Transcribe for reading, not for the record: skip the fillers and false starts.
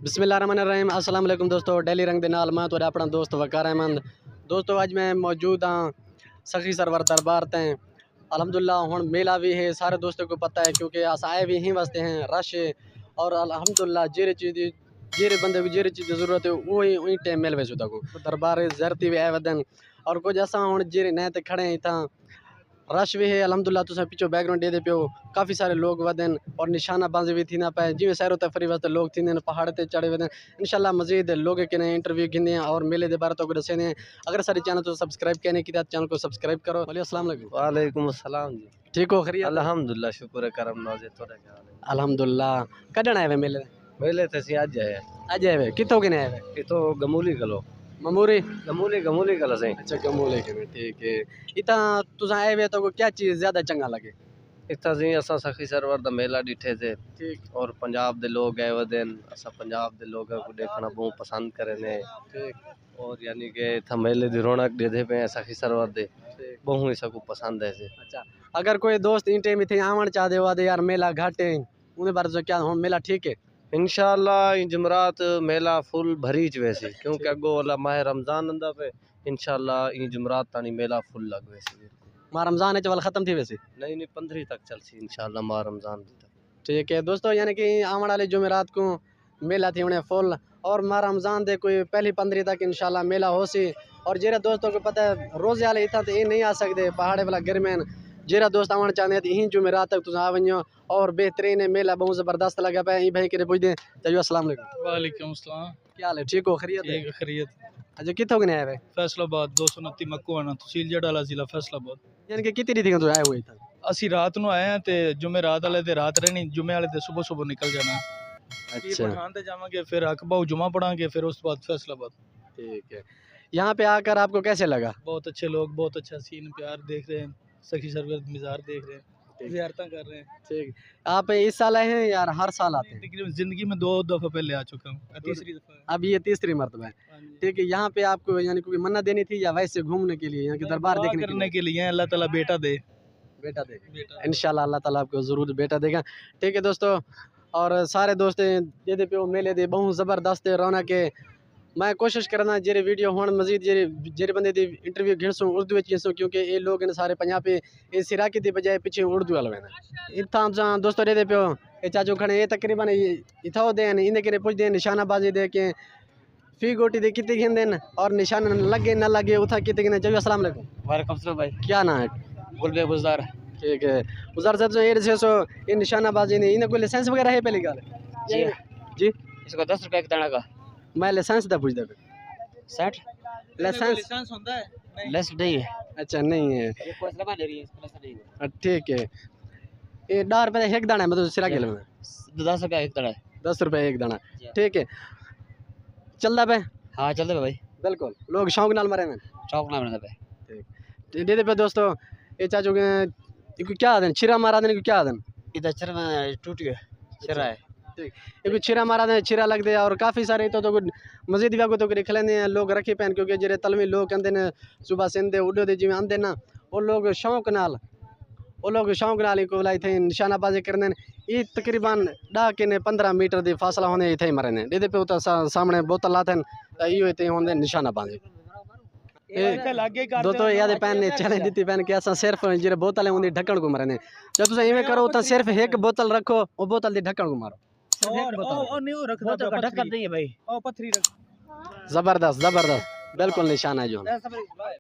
बिस्मिल्लाहिर्रहमानिर्रहीम अस्सलाम वालेकुम दोस्तों, डेली रंग दे नाल मैं तो अपना दोस्त वकार अहमद। दोस्तों अज मैं मौजूद हाँ सखी सरवर दरबार ते। अल्हम्दुलिल्लाह हुण मेला भी है, सारे दोस्तों को पता है क्योंकि अस आए भी ही वास्ते हैं रश है। और अल्हम्दुलिल्लाह जेरे बंदे को जेरी चीज़ की जरूरत है वही टाइम मिल वे को दरबार ज़रती भी आए वदन। और कुछ असा हुण जेरे नए ते खड़े हैं इतना रश भी है। अल्हम्दुलिल्लाह तुसा पिछो बैकग्राउंड दे पियो काफ़ी सारे लोग वदन और निशाना बाजी भी थी ना पाए जिमें सैरो तफरी वास्ते लोग थी पहाड़ ते चढ़े वदन। इंशाल्लाह मजीद लोग के इंटरव्यू गिंदे और मेले के बारे तो दसे ने। अगर सारे चैनल तो सब्सक्राइब कहने की चैनल को सब्सक्राइब करो। बोलिए अस्सलाम वालेकुम। वालेकुम अस्सलाम जी। ठीक हो खैरियत? अल्हम्दुलिल्लाह शुक्र है करम नवाजे तोड़ा क्या हाल है? अल्हम्दुलिल्लाह। कदन आए वे मेले? मेले ते सी अज है। अज आए वे कितों के आए वे? इतो गमूली कलो ममूरी। गमूली कलो सही। अच्छा गमूले के में ठीक है। इतना तुसा आए वे तो को क्या चीज़ ज़्यादा चंगा लगे? इतना सी असा सखी सरवर दा मेला डिठे थे ठीक और पंजाब दे लोग आए वदन असा पंजाब दे लोग को देखना बहुत पसंद करे ने। ठीक और यानी के इथा मेले दी रौनक दे दे पे सखी सरवर दे ठीक। बहु ही सबको पसंद है से। अच्छा अगर कोई दोस्त इन टाइम थे आवन चाह दे वादे यार मेला घाट है उन्हें बारे जो क्या हुन मेला ठीक है? इंशाल्लाह इन जुमरात मेला फुल भरीच वैसे क्योंकि अगो वाला माह रमजान अंदा पे इंशाल्लाह इन जुमरात तानी मेला फुल लग वैसे। माँ रमज़ान है चवल ख़त्म थी वैसे? नहीं 15 तक चल सी इंशाल्लाह माह रमजान तक। ठीक है दोस्तों, यानी कि आवन वाले जुमेरात को मेला थी उन्हें फुल और माह रमज़ान दे कोई पहली 15 तक इंशाल्लाह मेला हो सी। और जेरा दोस्तों को पता है रोज़े वाले इतना तो ये नहीं आ सकते पहाड़े वाला गिरमेन जेरा दोस्त आवन चाहते तो यहीं जुमेरात तक तुम आ वनो और बेहतरीन है मेला बहुत ज़बरदस्त लगा पाए यहीं भाई के पुछते चलो अस्सलाम वालेकुम। वालेकुम अस्सलाम। क्या हाल है? ठीक हो खैरियत है? ठीक है, खैरियत। अच्छा कितों के आए हुए? फैसलाबाद 229 मक्कूआना तहसील जड़ाला जिला फैसलाबाद। यानी कि कितनी थी तो आए हुए था? ਅਸੀਂ ਰਾਤ ਨੂੰ ਆਏ ਆ ਤੇ ਜੁਮੇ ਰਾਤ ਵਾਲੇ ਤੇ ਰਾਤ ਰਹਿਣੀ ਜੁਮੇ ਵਾਲੇ ਤੇ ਸਵੇਰ ਸਵੇਰ ਨਿਕਲ ਜਾਣਾ। अच्छा ਪਠਾਨ ਤੇ ਜਾਵਾਂਗੇ ਫਿਰ ਅਕਬਾਉ जुमा पढ़ांगे फिर उस बाद फैसलाबाद। ठीक है। यहाँ पे आकर आपको कैसे लगा? बहुत अच्छे लोग, बहुत अच्छा सीन प्यार देख रहे हैं, सखी सरवर मिज़ार देख रहे हैं, ज़ियारतां कर रहे हैं। ठीक। आप इस साल आए हैं यार हर साल आते हैं? तकरीबन ज़िंदगी में 2 दफ़ा पहले आ चुका हूँ, तीसरी दफ़ा है। अब ये तीसरी मरतबा है। हाँ जी। ठीक है। यहाँ पे आपको यानी कोई मन्नत देनी थी या वैसे घूमने के लिए यहाँ के दरबार दुआ देखने करने के लिए अल्लाह ताला बेटा दे। बेटा देगा बेटा इंशाल्लाह अल्लाह ताला आपको ज़रूर बेटा देगा। ठीक है दोस्तों, और सारे दोस्त जेदे पे मेले दे बहुत ज़बरदस्त रौनक है। मैं कोशिश करना जेरे वीडियो होने मजीद जेरे बंदे दी इंटरव्यू घिनसूँ उर्दू घिनसूँ क्योंकि ये लोग इन सारे पंजाबी ये सिराकी की बजाय पीछे उर्दू वाले हैं। इतना दोस्तों दे पे ये चाचू खड़े ये तकरीबन इतना देन इन्हें के पुछते निशानाबाजी दे के फी गोटी दे कितने गिन और निशान लगे न लगे उठा कितने गिने। चलिए अस्सलाम वालेकुम। वालेकुम सलाम भाई। क्या नाम है? गुलबे गुजार। ठीक है उजार साहब ये सो ये निशानाबाजी नहीं इन्हें कोई लाइसेंस वगैरह है पहली गल? जी जी इसको 10 रुपए का दाना का मैं लाइसेंस दा पूछदा पे 60 लाइसेंस लाइसेंस होता है लेस नहीं है। अच्छा नहीं है। ये कोई लगा ले रही है इसको लेस नहीं है। ठीक है। ये 10 रुपए एक दाना है मतलब सिरा के में 10 रुपए एक दाना है। 10 रुपए एक दाना। ठीक है चलदा पे? हाँ चलते भाई बिल्कुल लोग शौक नाल मरे में चौक ना बना पे। ठीक दे दे पे दोस्तों ये चाचू के इनको क्या आदन छिरा मारा देने को क्या आदन? इधर चर में टूट गया चरा है। ठीक इनको छिरा मारा दे छिरा लग दे और काफ़ी सारे तो मस्जिद भी तो रख लेंदे हैं लोग रखे पैन क्योंकि जेरे तलवी लोग कहते हैं सुबह सिंधे उडो दे जिमें आंदे ना वो लोग शौक नाल ही को लाई थे निशानाबाजी करने ये तकरीबन 10 के 15 मीटर दी फासला होने इथे ही मरे ने दे पे उता सामने बोतल लाते तो इो इतने होंगे निशानाबाजी। दो तो याद पैन ने चैलेंज दी पैन के असा सिर्फ जेरे बोतल है ढक्कन को मरने जब तुम इवें करो तो सिर्फ एक बोतल रखो वो बोतल दी ढक्कन को मारो। और नहीं रखदा ढक्कन नहीं है भाई, ओ पत्थरी रख। जबरदस्त बिल्कुल निशाना है जो